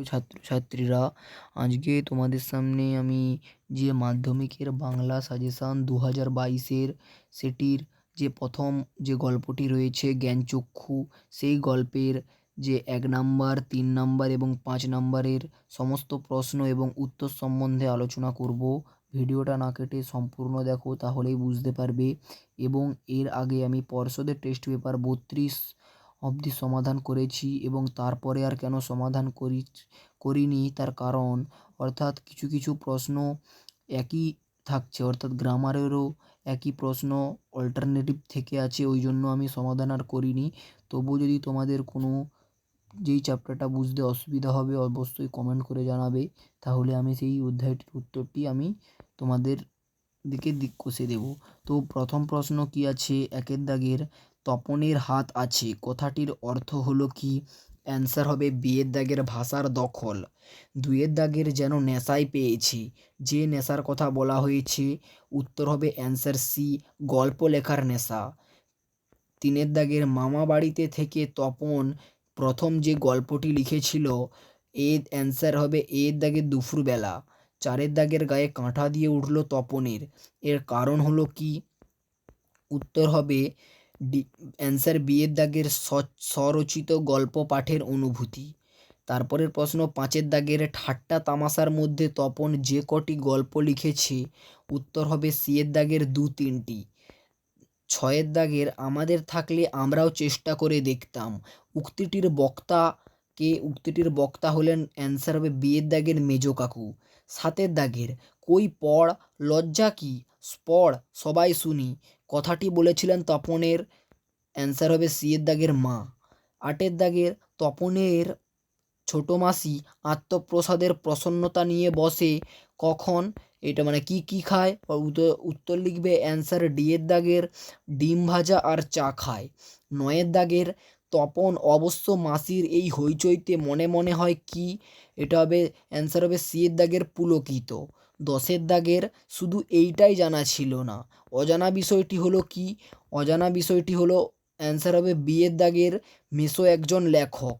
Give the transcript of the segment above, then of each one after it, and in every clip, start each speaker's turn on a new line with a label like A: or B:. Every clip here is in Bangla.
A: ছাত্রছাত্রীরা, আজকে তোমাদের সামনে আমি যে মাধ্যমিকের বাংলা সাজেশান 2022-এর সেটির যে প্রথম যে গল্পটি রয়েছে জ্ঞানচক্ষু, সেই গল্পের যে 1 নাম্বার, 3 নাম্বার এবং 5 নাম্বারের সমস্ত প্রশ্ন এবং উত্তর সম্বন্ধে আলোচনা করব। ভিডিওটা না কেটে সম্পূর্ণ দেখো, তাহলেই বুঝতে পারবে। এবং এর আগে আমি পর্ষদের টেস্ট পেপার 32 অবধি সমাধান করেছি এবং তারপরে আর কেন সমাধান করিনি তার কারণ, অর্থাৎ কিছু কিছু প্রশ্ন একই থাকছে, অর্থাৎ গ্রামারেরও একই প্রশ্ন অল্টারনেটিভ থেকে আছে, ওই জন্য আমি সমাধান আর করিনি। তবুও যদি তোমাদের কোনো যেই চ্যাপ্টারটা বুঝতে অসুবিধা হবে অবশ্যই কমেন্ট করে জানাবে, তাহলে আমি সেই অধ্যায়টির উত্তরটি আমি তোমাদের দিক কষে দেব। তো প্রথম প্রশ্ন কি আছে, 1 দাগের তপনের হাত আছে কথাটির অর্থ হলো কি? অ্যান্সার হবে বি এর দাগের ভাষার দখল। 2 দাগের যেন নেশায় পেয়েছি, যে নেশার কথা বলা হয়েছে উত্তর হবে অ্যান্সার সি, গল্প লেখার নেশা। 3 দাগের মামা বাড়িতে থেকে তপন প্রথম যে গল্পটি লিখেছিল, এর অ্যান্সার হবে এর দাগের দুপুরবেলা। 4 দাগের গায়ে কাঁটা দিয়ে উঠল তপনের, এর কারণ হলো কি? উত্তর হবে অ্যান্সার বি এর দাগের স্বরচিত গল্প পাঠের অনুভূতি। তারপরের প্রশ্ন 5 দাগের ঠাট্টা তামাশার মধ্যে তপন যে কটি গল্প লিখেছে, উত্তর হবে সি এর দাগের 2-3টি। 6 দাগের আমাদের থাকলে আমরাও চেষ্টা করে দেখতাম, উক্তিটির বক্তা হলেন অ্যান্সার হবে বি এর দাগের মেজো কাকু। 7 দাগের কই পড় লজ্জা কি, পড় সবাই শুনি কথাটি বলেছিলেন তপনের, অ্যান্সার হবে সি এর দাগের মা। 8 দাগের তপনের ছোট মাসি আত্মপ্রসাদের প্রসন্নতা নিয়ে বসে কখন, এটা মানে কি খায়? উত্তর লিখবে অ্যান্সার ডি এর দাগের ডিম ভাজা আর চা খায়। 9 দাগের তপন অবশ্য মাসির এই হইচইতে মনে মনে হয় কি, এটা হবে অ্যান্সার হবে সি এর দাগের পুলকিত। 10 দাগের শুধু এইটাই জানা ছিল না, অজানা বিষয়টি হলো কি? অজানা বিষয়টি হলো অ্যান্সার হবে বি এর দাগের মেসো একজন লেখক।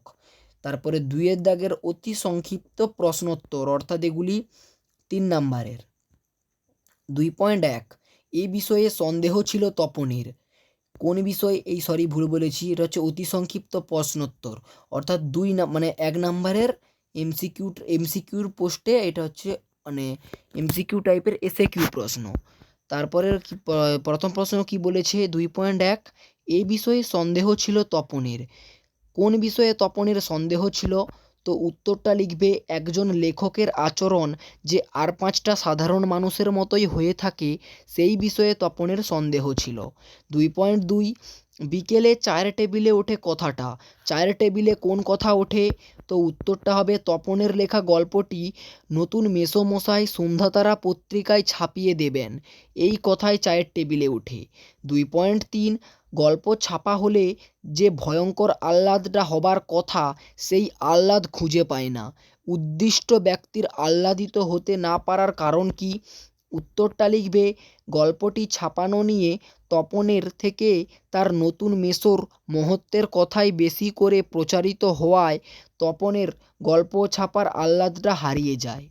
A: তারপরে 2 দাগের অতি সংক্ষিপ্ত প্রশ্নোত্তর, অর্থাৎ এগুলি 3 নাম্বারের। 2.1 এই বিষয়ে সন্দেহ ছিল তপনের, কোন বিষয়ে? ভুল বলেছি, এটা হচ্ছে অতি সংক্ষিপ্ত প্রশ্নোত্তর, অর্থাৎ 1 নাম্বারের এমসিকিউর পোস্টে, এটা হচ্ছে মানে এমসিকিউ টাইপের এসএকিউ প্রশ্ন। তারপরের প্রথম প্রশ্ন কি বলেছে? 2.1 এই বিষয়ে সন্দেহ ছিল তপনের, কোন বিষয়ে তপনের সন্দেহ ছিল? তো উত্তরটা লিখবে একজন লেখকের আচরণ যে আর 5টা সাধারণ মানুষের মতোই হয়ে থাকে, সেই বিষয়ে তপনের সন্দেহ ছিল। 2.2 বিকেলে চায়ের টেবিলে ওঠে কথাটা, চায়ের টেবিলে কোন কথা ওঠে? তো উত্তরটা হবে তপনের লেখা গল্পটি নতুন মেসোমশাই সন্ধ্যাতারা পত্রিকায় ছাপিয়ে দেবেন, এই কথায় চায়ের টেবিলে ওঠে। 2.3 গল্প ছাপা হলে যে ভয়ঙ্কর আহ্লাদটা হবার কথা, সেই আহ্লাদ খুঁজে পায় না, উদ্দিষ্ট ব্যক্তির আহ্লাদিত হতে না পারার কারণ কি? উত্তরটা লিখবে গল্পটি ছাপানো নিয়ে তপনের থেকে তার নতুন মেসোর মহত্বের কথাই বেশি করে প্রচারিত হওয়ায় তপনের গল্প ছাপার আহ্লাদটা হারিয়ে যায়।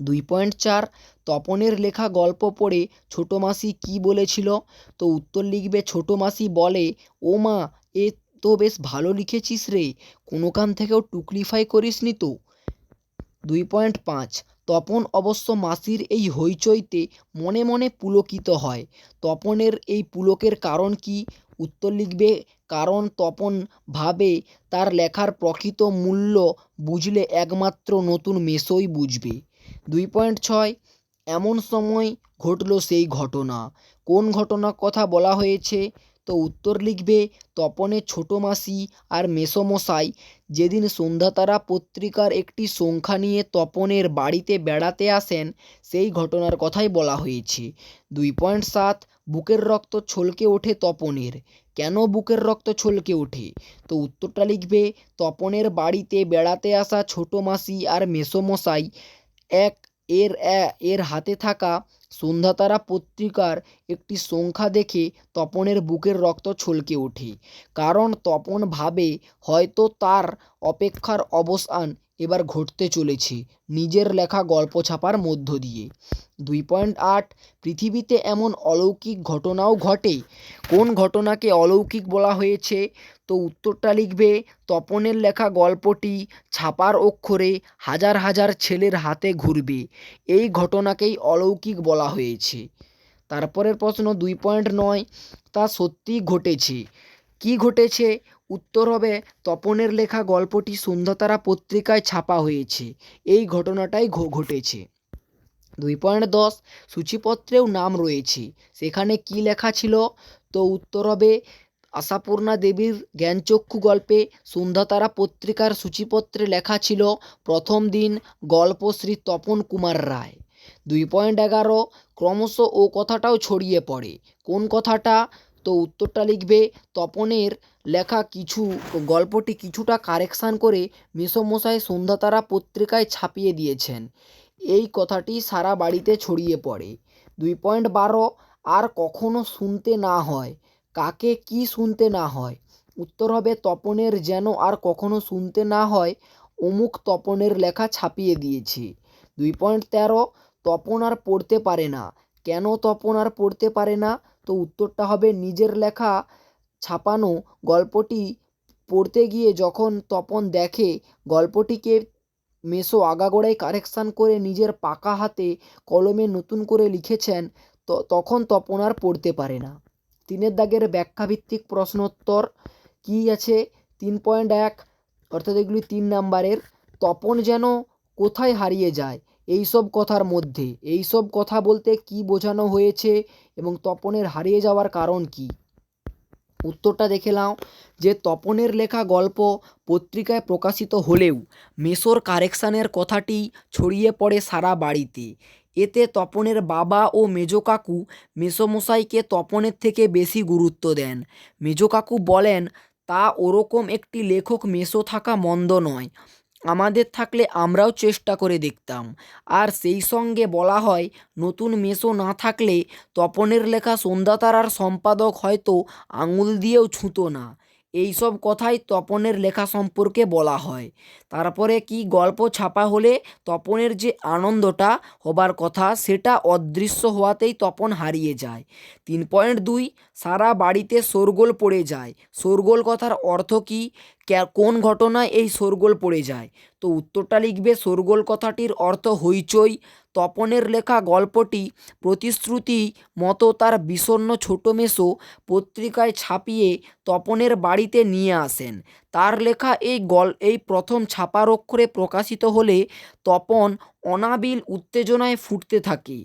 A: 2.4 তপনের লেখা গল্প পড়ে ছোট মাসি কি বলেছিল? তো উত্তর লিখবে ছোট মাসি বলে, ও মা, এ তো বেশ ভালো লিখেছিস রে, কোনোখান থেকেও টুকলিফাই করিসনি তো। 2.5 তপন অবশ্য মাসির এই হইচইতে মনে মনে পুলকিত হয়, তপনের এই পুলকের কারণ কি? উত্তর লিখবে কারণ তপন ভাবে তার লেখার প্রকৃত মূল্য বুঝলে একমাত্র নতুন মেসোই বুঝবে। 2.6 এমন সময় ঘটল সেই ঘটনা, কোন ঘটনার কথা বলা হয়েছে? তো উত্তর লিখবে তপনের ছোট মাসি আর মেসোমশাই যেদিন সন্ধ্যাতারা পত্রিকার একটি সংখ্যা নিয়ে তপনের বাড়িতে বেড়াতে আসেন, সেই ঘটনার কথাই বলা হয়েছে। 2.7 বুকের রক্ত ছলকে ওঠে তপনের, কেন বুকের রক্ত ছলকে ওঠে? তো উত্তরটা লিখবে তপনের বাড়িতে বেড়াতে আসা ছোট মাসি আর মেসোমশাই এর হাতে থাকা সন্ধ্যাতারা পত্রিকার একটি সংখ্যা দেখে তপনের বুকের রক্ত ছলকে ওঠে, কারণ তপন ভাবে হয়তো তার অপেক্ষার অবসান এবার ঘটতে চলেছে নিজের লেখা গল্প ছাপার মধ্য দিয়ে। 2.8 পৃথিবীতে এমন অলৌকিক ঘটনাও ঘটে, কোন ঘটনাকে অলৌকিক বলা হয়েছে? তো উত্তরটা লিখবে তপনের লেখা গল্পটি ছাপার অক্ষরে হাজার হাজার ছেলের হাতে ঘুরবে, এই ঘটনাকেই অলৌকিক বলা হয়েছে। তারপরের প্রশ্ন 2.9 তা সত্যিই ঘটেছে। কি ঘটেছে? উত্তর হবে তপনের লেখা গল্পটি সন্ধ্যাতারা পত্রিকায় ছাপা হয়েছে, এই ঘটনাটাই ঘটেছে। 2.10 সূচিপত্রেও নাম রয়েছে, সেখানে কি লেখা ছিল? তো উত্তর হবে আশাপূর্ণা দেবীর জ্ঞানচক্ষু গল্পে সন্ধ্যাতারা পত্রিকার সূচিপত্রে লেখা ছিল প্রথম দিন গল্প শ্রী তপন কুমার রায়। 2.11 ক্রমশ ও কথাটাও ছড়িয়ে পড়ে, কোন কথাটা? তো উত্তরটা লিখবে তপনের লেখা কিছু গল্পটি কিছুটা কারেকশান করে মেসোমশাই সন্ধ্যাতারা পত্রিকায় ছাপিয়ে দিয়েছেন, এই কথাটি সারা বাড়িতে ছড়িয়ে পড়ে। 2.12 আর কখনো শুনতে না হয়, কাকে কি শুনতে না হয়? উত্তর হবে তপনের যেন আর কখনো শুনতে না হয় অমুক তপনের লেখা ছাপিয়ে দিয়েছে। 2.13 তপন আর পড়তে পারে না, কেন তপন আর পড়তে পারে না? তো উত্তরটা হবে নিজের লেখা ছাপানো গল্পটি পড়তে গিয়ে যখন তপন দেখে গল্পটিকে মেসো আগাগোড়াই কারেকশান করে নিজের পাকা হাতে কলমে নতুন করে লিখেছেন, তখন তপন আর পড়তে পারে না। 3 দাগের ব্যাখ্যাভিত্তিক প্রশ্নোত্তর কী আছে? 3.1 অর্থাৎ এগুলি 3 নাম্বারের। তপন যেন কোথায় হারিয়ে যায় এইসব কথার মধ্যে, এইসব কথা বলতে কি বোঝানো হয়েছে এবং তপনের হারিয়ে যাওয়ার কারণ কি? উত্তরটা দেখে নাও যে তপনের লেখা গল্প পত্রিকায় প্রকাশিত হলেও মেসোর কারেকশানের কথাটি ছড়িয়ে পড়ে সারা বাড়িতে। এতে তপনের বাবা ও মেজো কাকু মেসোমশাইকে তপনের থেকে বেশি গুরুত্ব দেন। মেজো কাকু বলেন তা ওরকম একটি লেখক মেসো থাকা মন্দ নয়, আমাদের থাকলে আমরাও চেষ্টা করে দেখতাম। আর সেই সঙ্গে বলা হয় নতুন মেসো না থাকলে তপনের লেখা সন্ধ্যাতারার সম্পাদক হয়তো আঙুল দিয়েও ছুঁতো না, এইসব কথাই তপনের লেখা সম্পর্কে বলা হয়। তারপরে কি গল্প ছাপা হলে তপনের যে আনন্দটা হবার কথা সেটা অদৃশ্য হওয়াতেই তপন হারিয়ে যায়। 3.2 সারা বাড়িতে শোরগোল পড়ে যায়, শোরগোল কথার অর্থ কি? কোন ঘটনায় এই শোরগোল পড়ে যায়? তো উত্তরটা লিখবে শোরগোল কথাটির অর্থ হইচই। তপনের লেখা গল্পটি প্রতিশ্রুতি মতো তার বিষণ্ণ ছোট মেসো পত্রিকায় ছাপিয়ে তপনের বাড়িতে নিয়ে আসেন। তার লেখা এই প্রথম ছাপার অক্ষরে প্রকাশিত হলে তপন অনাবিল উত্তেজনায় ফুটতে থাকে।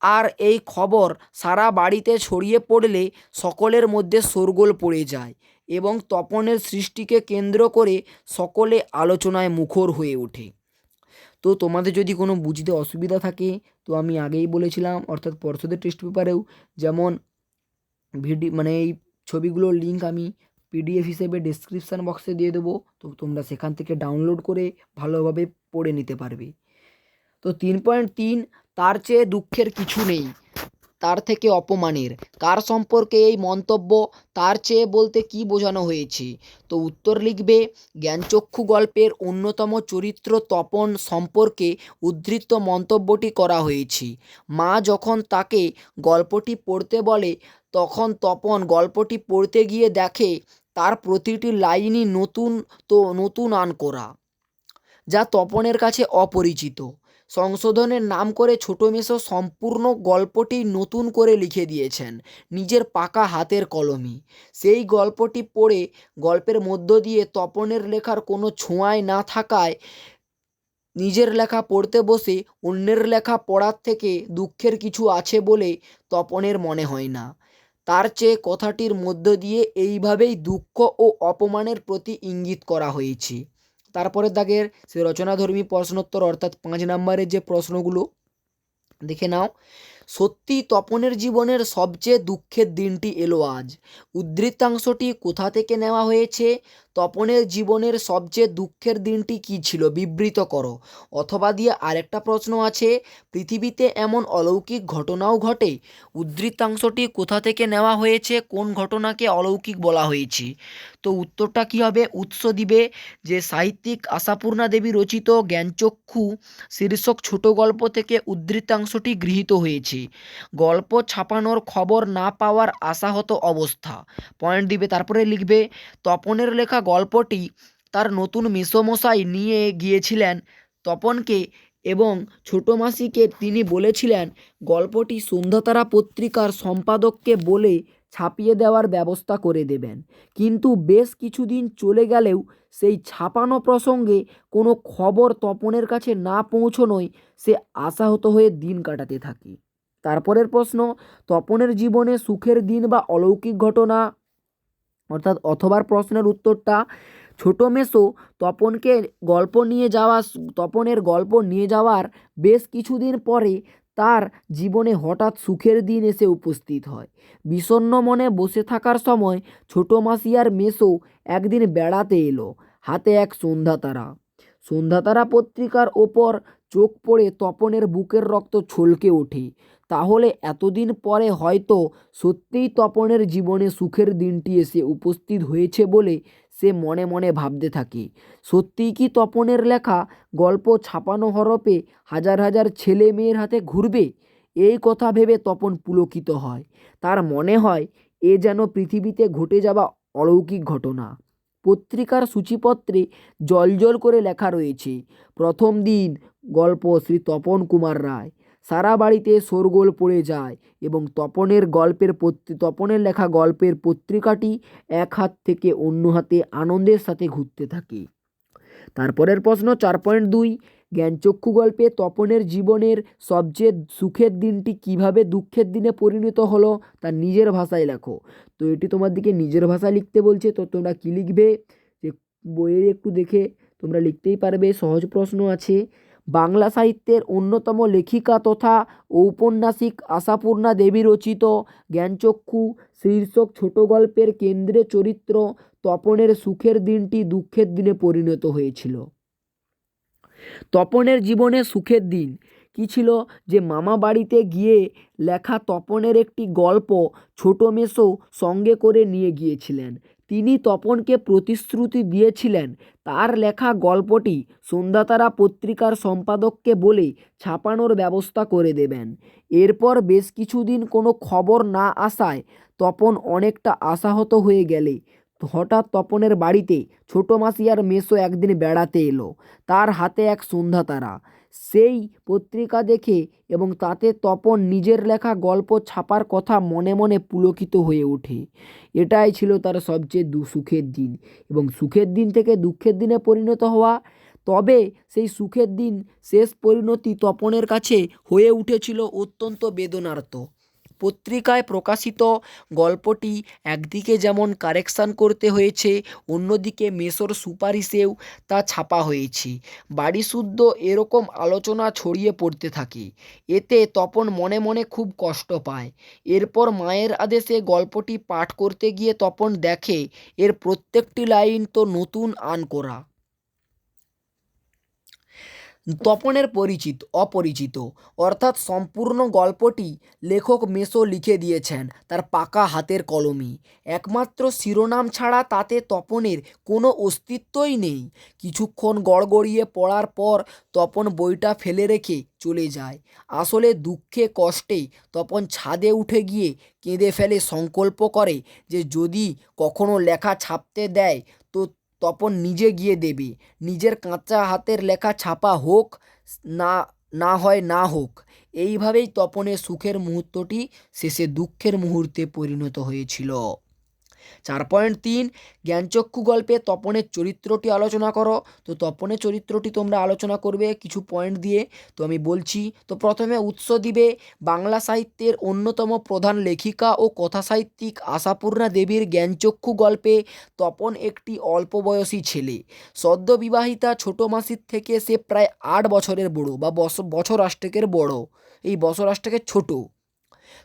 A: আর এই খবর সারা বাড়িতে ছড়িয়ে পড়লে সকলের মধ্যে শোরগোল পড়ে যায় এবং তপনের সৃষ্টিকে কেন্দ্র করে সকলে আলোচনায় মুখর হয়ে ওঠে। তো তোমাদের যদি কোনো বুঝতে অসুবিধা থাকে তো আমি আগেই বলেছিলাম, অর্থাৎ পর্ষদের টেস্ট পেপারেও যেমন এই ছবিগুলোর লিঙ্ক আমি পিডিএফ হিসেবে ডেসক্রিপশান বক্সে দিয়ে দেবো, তো তোমরা সেখান থেকে ডাউনলোড করে ভালোভাবে পড়ে নিতে পারবে। তো 3.3 তার চেয়ে দুঃখের কিছু নেই, তার থেকে অপমানের। কার সম্পর্কে এই মন্তব্য? তার চেয়ে বলতে কি বোঝানো হয়েছে? তো উত্তর লিখবে জ্ঞানচক্ষু গল্পের অন্যতম চরিত্র তপন সম্পর্কে উদ্ধৃত মন্তব্যটি করা হয়েছে। মা যখন তাকে গল্পটি পড়তে বলে তখন তপন গল্পটি পড়তে গিয়ে দেখে তার প্রতিটি লাইনই নতুন আনকোরা, যা তপনের কাছে অপরিচিত। সংশোধনের নাম করে ছোটো মেসো সম্পূর্ণ গল্পটি নতুন করে লিখে দিয়েছেন নিজের পাকা হাতের কলমে। সেই গল্পটি পড়ে গল্পের মধ্য দিয়ে তপনের লেখার কোনো ছোঁয়ায় না থাকায় নিজের লেখা পড়তে বসে অন্যের লেখা পড়ার থেকে দুঃখের কিছু আছে বলে তপনের মনে হয় না। তার চেয়ে কথাটির মধ্য দিয়ে এইভাবেই দুঃখ ও অপমানের প্রতি ইঙ্গিত করা হয়েছে। তারপরের দাগের সে রচনাধর্মী প্রশ্নোত্তর অর্থাৎ 5 নম্বরের যে প্রশ্নগুলো দেখে নাও। সত্যি তপনের জীবনের সবচেয়ে দুঃখের দিনটি এলো আজ। উদ্ধৃতাংশটি কোথা থেকে নেওয়া হয়েছে? তপনের জীবনের সবচেয়ে দুঃখের দিনটি কী ছিল বিবৃত করো। অথবা দিয়ে আরেকটা প্রশ্ন আছে, পৃথিবীতে এমন অলৌকিক ঘটনাও ঘটে। উদ্ধৃতাংশটি কোথা থেকে নেওয়া হয়েছে, কোন ঘটনাকে অলৌকিক বলা হয়েছে? তো উত্তরটা কী হবে? উৎস দিবে যে সাহিত্যিক আশাপূর্ণা দেবী রচিত জ্ঞানচক্ষু শীর্ষক ছোট গল্প থেকে উদ্ধৃতাংশটি গৃহীত হয়েছে। গল্প ছাপানোর খবর না পাওয়ার আশাহত অবস্থা। পয়েন্ট দিবে, তারপরে লিখবে তপনের লেখা গল্পটি তার নতুন মেসোমশাই নিয়ে গিয়েছিলেন তপনকে এবং ছোট মাসিকে তিনি বলেছিলেন গল্পটি সন্ধ্যাতারা পত্রিকার সম্পাদককে বলে ছাপিয়ে দেওয়ার ব্যবস্থা করে দেবেন। কিন্তু বেশ কিছুদিন চলে গেলেও সেই ছাপানো প্রসঙ্গে কোনো খবর তপনের কাছে না পৌঁছনোয় সে আশাহত হয়ে দিন কাটাতে থাকে। তারপরের প্রশ্ন, তপনের জীবনে সুখের দিন বা অলৌকিক ঘটনা অর্থাৎ অথবার প্রশ্নের উত্তরটা ছোট মেসো তপনের গল্প নিয়ে যাওয়ার বেশ কিছুদিন পরে তার জীবনে হঠাৎ সুখের দিন এসে উপস্থিত হয়। বিষণ্ণ মনে বসে থাকার সময় ছোট মাসি আর মেসো একদিন বেড়াতে এলো, হাতে এক সন্ধ্যাতারা। সন্ধ্যাতারা পত্রিকার ওপর চোখ পড়ে তপনের বুকের রক্ত ছলকে ওঠে। তাহলে এতদিন পরে হয়তো সত্যিই তপনের জীবনে সুখের দিনটি এসে উপস্থিত হয়েছে বলে সে মনে মনে ভাবতে থাকে। সত্যিই কি তপনের লেখা গল্প ছাপানো হরফে হাজার হাজার ছেলে মেয়ের হাতে ঘুরবে? এই কথা ভেবে তপন পুলকিত হয়। তার মনে হয় এ যেন পৃথিবীতে ঘটে যাওয়া অলৌকিক ঘটনা। পত্রিকার সূচিপত্রে জলজল করে লেখা রয়েছে, প্রথম দিন গল্প শ্রী তপন কুমার রায়। সারা বাড়িতে শোরগোল পড়ে যায় এবং তপনের লেখা গল্পের পত্রিকাটি এক হাত থেকে অন্য হাতে আনন্দের সাথে ঘুরতে থাকে। তারপরের প্রশ্ন 4.2, জ্ঞানচক্ষু গল্পে তপনের জীবনের সবচেয়ে সুখের দিনটি কিভাবে দুঃখের দিনে পরিণত হলো তা নিজের ভাষায় লেখো। তো এটি তোমার দিকে নিজের ভাষায় লিখতে বলছে, তো তোমরা কী লিখবে যে বইয়ে একটু দেখে তোমরা লিখতেই পারবে। সহজ প্রশ্ন আছে। বাংলা সাহিত্যের অন্যতম লেখিকা তথা ঔপন্যাসিক আশাপূর্ণা দেবী রচিত জ্ঞানচক্ষু শীর্ষক ছোট গল্পের কেন্দ্রে চরিত্র তপনের সুখের দিনটি দুঃখের দিনে পরিণত হয়েছিল। তপনের জীবনে সুখের দিন কী ছিল? যে মামা বাড়িতে গিয়ে লেখা তপনের একটি গল্প ছোট মেসো সঙ্গে করে নিয়ে গিয়েছিলেন। তিনি তপনকে প্রতিশ্রুতি দিয়েছিলেন তার লেখা গল্পটি সন্ধ্যাতারা পত্রিকার সম্পাদককে বলে ছাপানোর ব্যবস্থা করে দেবেন। এরপর বেশ কিছুদিন কোনো খবর না আসায় তপন অনেকটা আশাহত হয়ে গেলে হঠাৎ তপনের বাড়িতে ছোট মাসি আর মেসো একদিন বেড়াতে এলো। তার হাতে এক সন্ধ্যাতারা। সেই পত্রিকা দেখে এবং তাতে তপন নিজের লেখা গল্প ছাপার কথা মনে মনে পুলকিত হয়ে ওঠে। এটাই ছিল তার সবচেয়ে সুখের দিন এবং সুখের দিন থেকে দুঃখের দিনে পরিণত হওয়া। তবে সেই সুখের দিন শেষ পরিণতি তপনের কাছে হয়ে উঠেছিল অত্যন্ত বেদনার্ত। পত্রিকায় প্রকাশিত গল্পটি একদিকে যেমন কারেকশান করতে হয়েছে, অন্যদিকে মেসোর সুপারিশেও তা ছাপা হয়েছে। বাড়িসুদ্ধ এরকম আলোচনা ছড়িয়ে পড়তে থাকে। এতে তপন মনে মনে খুব কষ্ট পায়। এরপর মায়ের আদেশে গল্পটি পাঠ করতে গিয়ে তপন দেখে এর প্রত্যেকটি লাইন তো নতুন আন করা। তপনের অপরিচিত অর্থাৎ সম্পূর্ণ গল্পটি লেখক মেসো লিখে দিয়েছেন তার পাকা হাতের কলমে। একমাত্র শিরোনাম ছাড়া তাতে তপনের কোনো অস্তিত্বই নেই। কিছুক্ষণ গড়গড়িয়ে পড়ার পর তপন বইটা ফেলে রেখে চলে যায়। আসলে দুঃখে কষ্টে তপন ছাদে উঠে গিয়ে কেঁদে ফেলে, সংকল্প করে যে যদি কখনো লেখা ছাপতে দেয় তো তপন নিজে গিয়ে দেবে। নিজের কাঁচা হাতের লেখা ছাপা হোক না হয় না হোক। এইভাবেই তপনের সুখের মুহূর্তটি শেষে দুঃখের মুহূর্তে পরিণত হয়েছিল। 4.3, জ্ঞানচক্ষু গল্পে তপনের চরিত্রটি আলোচনা করো। তো তপনের চরিত্রটি তোমরা আলোচনা করবে কিছু পয়েন্ট দিয়ে, তো আমি বলছি। তো প্রথমে উৎস দিবে বাংলা সাহিত্যের অন্যতম প্রধান লেখিকা ও কথাসাহিত্যিক আশাপূর্ণা দেবীর জ্ঞানচক্ষু গল্পে তপন একটি অল্প বয়সী ছেলে। সদ্য বিবাহিতা ছোট মাসির থেকে সে প্রায় 8 বছরের বড় বা বছর আষ্টেকের বড়, এই বছর আষ্টেকের ছোট।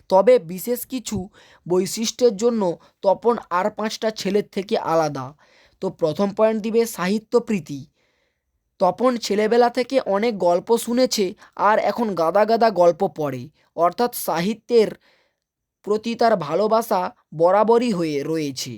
A: তবে বিশেষ কিছু বৈশিষ্ট্যের জন্য তপন আর 5টা ছেলের থেকে আলাদা। তো প্রথম পয়েন্ট দিবে সাহিত্যপ্রীতি। তপন ছেলেবেলা থেকে অনেক গল্প শুনেছে আর এখন গাদা গাদা গল্প পড়ে, অর্থাৎ সাহিত্যের প্রতি তার ভালোবাসা বরাবরই হয়ে রয়েছে।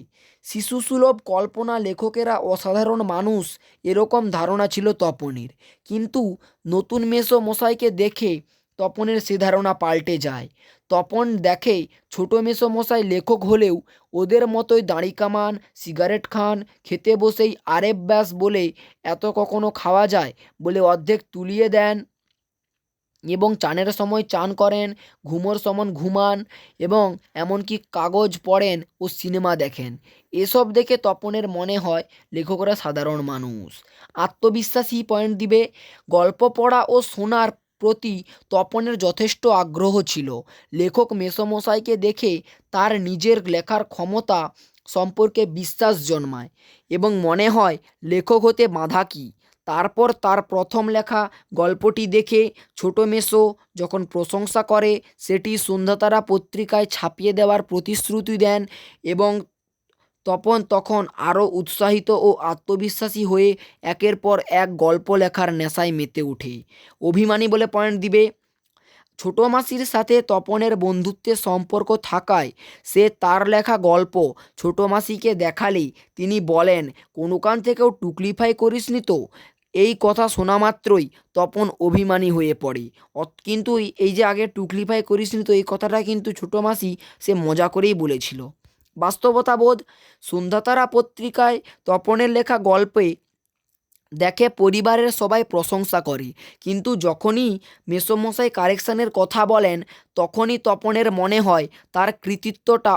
A: শিশুসুলভ কল্পনা, লেখকেরা অসাধারণ মানুষ, এরকম ধারণা ছিল তপনের। কিন্তু নতুন মেসো মশাইকে দেখে তপনের সে ধারণা পাল্টে যায়। তপন দেখে ছোট মেসো মশাই লেখক হলেও ওদের মতোই দাড়ি কামান, সিগারেট খান, খেতে বসেই আরেব ব্যাস বলে এত কখনো খাওয়া যায় বলে অর্ধেক তুলিয়ে দেন এবং চানের সময় চান করেন, ঘুমোর সময় ঘুমান এবং এমনকি কাগজ পড়েন ও সিনেমা দেখেন। এসব দেখে তপনের মনে হয় লেখকরা সাধারণ মানুষ। আত্মবিশ্বাসী পয়েন্ট দিবে, গল্প পড়া ও শোনার প্রতি তপনের যথেষ্ট আগ্রহ ছিল। লেখক মেসোমশাইকে দেখে তার নিজের লেখার ক্ষমতা সম্পর্কে বিশ্বাস জন্মায় এবং মনে হয় লেখক হতে বাধা কী। তারপর তার প্রথম লেখা গল্পটি দেখে ছোট মেসো যখন প্রশংসা করে, সেটি সন্ধ্যাতারা পত্রিকায় ছাপিয়ে দেওয়ার প্রতিশ্রুতি দেন এবং তপন তখন আরও উৎসাহিত ও আত্মবিশ্বাসী হয়ে একের পর এক গল্প লেখার নেশায় মেতে ওঠে। অভিমানী বলে পয়েন্ট দিবে, ছোট মাসির সাথে তপনের বন্ধুত্বের সম্পর্ক থাকায় সে তার লেখা গল্প ছোট মাসিকে দেখালেই তিনি বলেন, কোনো কান থেকেও টুকলিফাই করিসনি তো। এই কথা শোনা মাত্রই তপন অভিমানী হয়ে পড়ে। কিন্তু এই যে আগে টুকলিফাই করিসনি তো, এই কথাটা কিন্তু ছোট মাসি সে মজা করেই বলেছিল। বাস্তবতাবোধ, সন্ধ্যাতারা পত্রিকায় তপনের লেখা গল্পে দেখে পরিবারের সবাই প্রশংসা করে, কিন্তু যখনই মেসোমশাই কারেকশানের কথা বলেন তখনই তপনের মনে হয় তার কৃতিত্বটা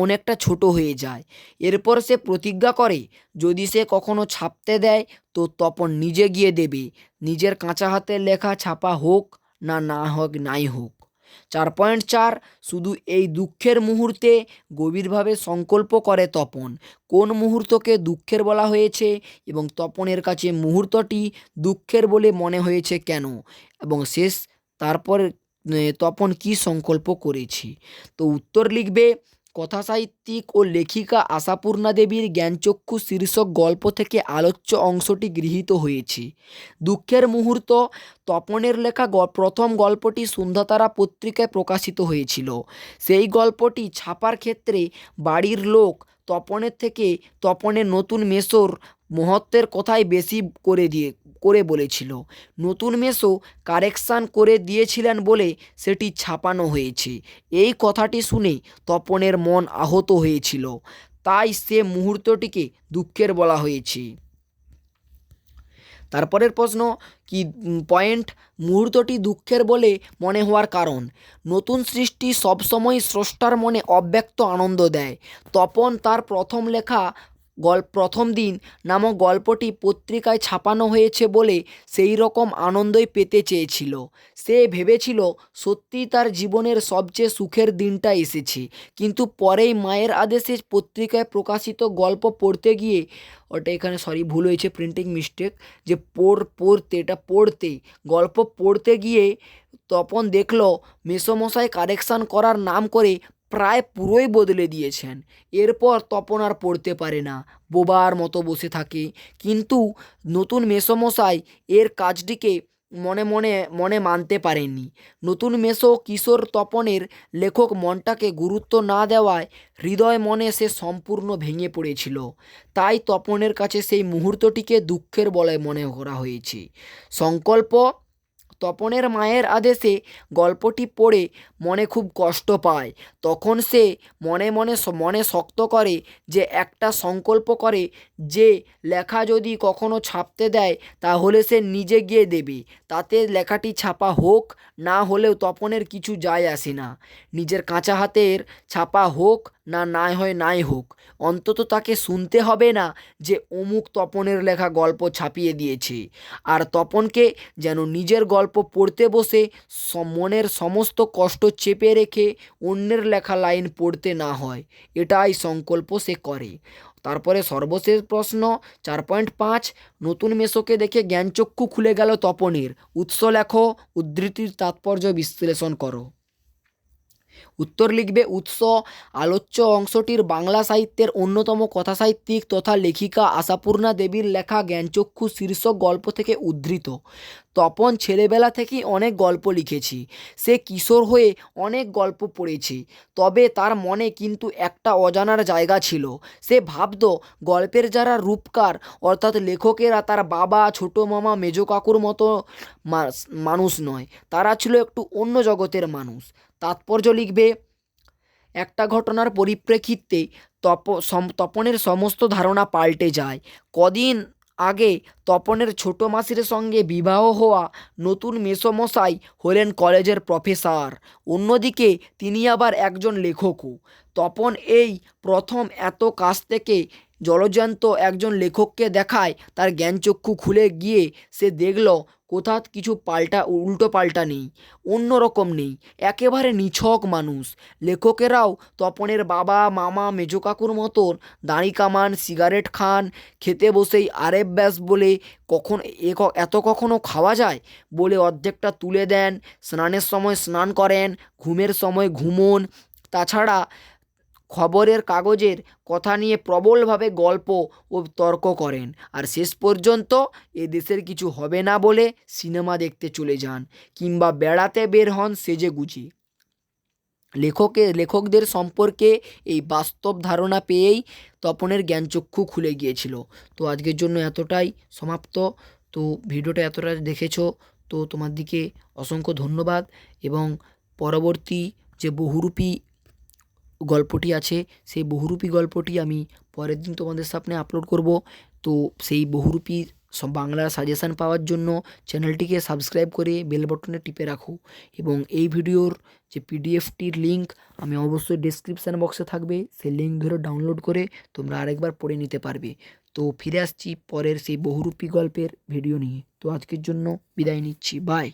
A: অনেকটা ছোট হয়ে যায়। এরপর সে প্রতিজ্ঞা করে যদি সে কখনো ছাপতে দেয় তো তপন নিজে গিয়ে দেবে, নিজের কাঁচা হাতের লেখা ছাপা হোক না হোক নাই হোক। 4.4 শুধু এই দুঃখের মুহূর্তে গভীরভাবে সংকল্প করে তপন। কোন মুহূর্তকে দুঃখের বলা হয়েছে এবং তপনের কাছে মুহূর্তটি দুঃখের বলে মনে হয়েছে কেন, এবং শেষ তারপর তপন কি সংকল্প করেছি। তো উত্তর লিখবে, কথাসাহিত্যিক ও লেখিকা আশাপূর্ণা দেবীর জ্ঞানচক্ষু শীর্ষক গল্প থেকে আলোচ্য অংশটি গৃহীত হয়েছে। দুঃখের মুহূর্ত, তপনের লেখা প্রথম গল্পটি সন্ধ্যাতারা পত্রিকায় প্রকাশিত হয়েছিল। সেই গল্পটি ছাপার ক্ষেত্রে বাড়ির লোক তপনের থেকে তপনের নতুন মেসোর মহত্বের কথাই বেশি করে বলেছিল। নতুন মেসো কারেকশান করে দিয়েছিলেন বলে সেটি ছাপানো হয়েছে। এই কথাটি শুনে তপনের মন আহত হয়েছিল, তাই সে মুহূর্তটিকে দুঃখের বলা হয়েছে। তারপরের প্রশ্ন কি পয়েন্ট, মুহূর্তটি দুঃখের বলে মনে হওয়ার কারণ। নতুন সৃষ্টি সবসময় স্রষ্টার মনে অব্যক্ত আনন্দ দেয়। তপন তার প্রথম লেখা প্রথম দিন নামক গল্পটি পত্রিকায় ছাপানো হয়েছে বলে সেই রকম আনন্দই পেতে চেয়েছিল। সে ভেবেছিল সত্যিই তার জীবনের সবচেয়ে সুখের দিনটা এসেছে, কিন্তু পরেই মায়ের আদেশে পত্রিকায় প্রকাশিত গল্প পড়তে গিয়ে, ওটা এখানে ভুল হয়েছে, প্রিন্টিং মিস্টেক, যে পড়তে গল্প পড়তে গিয়ে তপন দেখল মেসোমশাই কারেকশান করার নাম করে প্রায় পুরোই বদলে দিয়েছেন। এরপর তপন আর পড়তে পারে না, বোবার মতো বসে থাকে। কিন্তু নতুন মেসোমশাই এর কাজটিকে মনে মানতে পারেননি। নতুন মেসো কিশোর তপনের লেখক মনটাকে গুরুত্ব না দেওয়ায় হৃদয় মনে সে সম্পূর্ণ ভেঙে পড়েছিল। তাই তপনের কাছে সেই মুহূর্তটিকে দুঃখের বলে মনে করা হয়েছে। সংকল্প, তপনের মায়ের আদেশে গল্পটি পড়ে মনে খুব কষ্ট পায়। তখন সে মনে শক্ত করে যে একটা সংকল্প করে যে লেখা যদি কখনো ছাপতে দেয় তাহলে সে নিজে গিয়ে দেবে, তাতে লেখাটি ছাপা হোক না হলেও তপনের কিছু যায় আসে না। নিজের কাঁচা হাতের ছাপা হোক নাই হোক, অন্তত তাকে শুনতে হবে না যে অমুক তপনের লেখা গল্প ছাপিয়ে দিয়েছে। আর তপনকে যেন নিজের গল্প পড়তে বসে মনের সমস্ত কষ্ট চেপে রেখে অন্যের লেখা লাইন পড়তে না হয়, এটাই সংকল্প সে করে। তারপরে সর্বশেষ প্রশ্ন 4.5, নতুন মেসোকে দেখে জ্ঞানচক্ষু খুলে গেল তপনের। উৎস লেখো, উদ্ধৃতির তাৎপর্য বিশ্লেষণ করো। উত্তর লিখবে উৎস। আলোচ্য অংশটির বাংলা সাহিত্যের অন্যতম কথাসাহিত্যিক তথা লেখিকা আশাপূর্ণা দেবীর লেখা জ্ঞানচক্ষু শীর্ষক গল্প থেকে উদ্ধৃত। তপন ছেলেবেলা থেকেই অনেক গল্প লিখেছি। সে কিশোর হয়ে অনেক গল্প পড়েছে, তবে তার মনে কিন্তু একটা অজানার জায়গা ছিল। সে ভাবত গল্পের যারা রূপকার অর্থাৎ লেখকেরা তার বাবা, ছোটো মামা, মেজো কাকুর মতো মানুষ নয়, তারা ছিল একটু অন্য জগতের মানুষ। তাৎপর্য লিখবে একটা ঘটনার পরিপ্রেক্ষিতে তপনের সমস্ত ধারণা পাল্টে যায়। কদিন আগে তপনের ছোট মাসির সঙ্গে বিবাহ হওয়া নতুন মেসোমশাই হলেন কলেজের প্রফেসর। অন্যদিকে তিনি আবার একজন লেখকও। তপন এই প্রথম এত কাছ থেকে জলজ্যান্ত একজন লেখককে দেখায় তার জ্ঞানচক্ষু খুলে গিয়ে সে দেখল কোথাও কিছু উল্টো পাল্টা নেই, অন্যরকম নেই, একেবারে নিছক মানুষ। লেখকেরাও তপনের বাবা, মামা, মেজো কাকুর মতন দাড়ি কামান, সিগারেট খান, খেতে বসেই আরে ব্যাস বলে এত কখনো খাওয়া যায় বলে অর্ধেকটা তুলে দেন, স্নানের সময় স্নান করেন, ঘুমের সময় ঘুমোন। তাছাড়া খবরের কাগজের কথা নিয়ে প্রবলভাবে গল্প ও তর্ক করেন, আর শেষ পর্যন্ত এ দেশের কিছু হবে না বলে সিনেমা দেখতে চলে যান কিংবা বেড়াতে বের হন সেজেগুজে। লেখকদের সম্পর্কে এই বাস্তব ধারণা পেয়েই তপনের জ্ঞানচক্ষু খুলে গিয়েছিল। তো আজকের জন্য এতটাই সমাপ্ত। তো ভিডিওটা এতটা দেখেছো, তো তোমার দিকে অসংখ্য ধন্যবাদ। এবং পরবর্তী যে বহুরূপী গল্পটি আছে সেই বহুরূপী গল্পটি আমি পরের দিন তোমাদের সামনে আপলোড করব। তো সেই বহুরূপী বাংলা সাজেশান পাওয়ার জন্য চ্যানেলটিকে সাবস্ক্রাইব করে বেল বটনে টিপে রাখো। এবং এই ভিডিওর যে পিডিএফটির লিঙ্ক আমি অবশ্যই ডেসক্রিপশান বক্সে থাকবে, সেই লিঙ্ক ধরে ডাউনলোড করে তোমরা আরেকবার পড়ে নিতে পারবে। তো ফিরে আসছি পরের সেই বহুরূপী গল্পের ভিডিও নিয়ে। তো আজকের জন্য বিদায় নিচ্ছি, বাই।